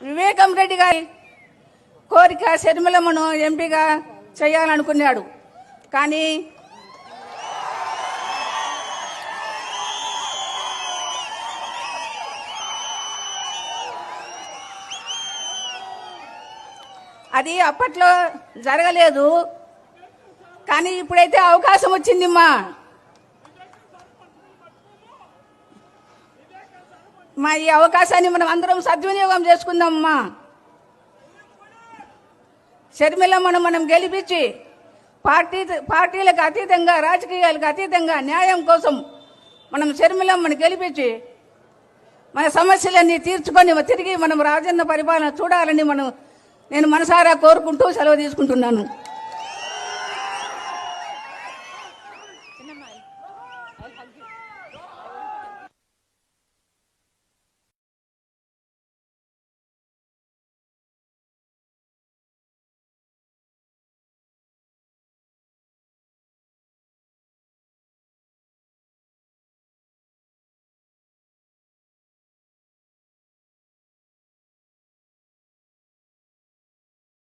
వివేకం రెడ్డి గారి కోరిక షర్మిలమ్మను ఎంపీగా చేయాలనుకున్నాడు. కానీ అది అప్పట్లో జరగలేదు. కానీ ఇప్పుడైతే అవకాశం వచ్చిందిమ్మా. ఈ అవకాశాన్ని మనం అందరం సద్వినియోగం చేసుకుందామమ్మా. షర్మిలమ్మను మనం గెలిపించి పార్టీలకు అతీతంగా, రాజకీయాలకు అతీతంగా న్యాయం కోసం మనం షర్మిలమ్మను గెలిపించి మన సమస్యలన్నీ తీర్చుకొని తిరిగి మనం రాజన్న పరిపాలన చూడాలని నేను మనసారా కోరుకుంటూ సెలవు తీసుకుంటున్నాను.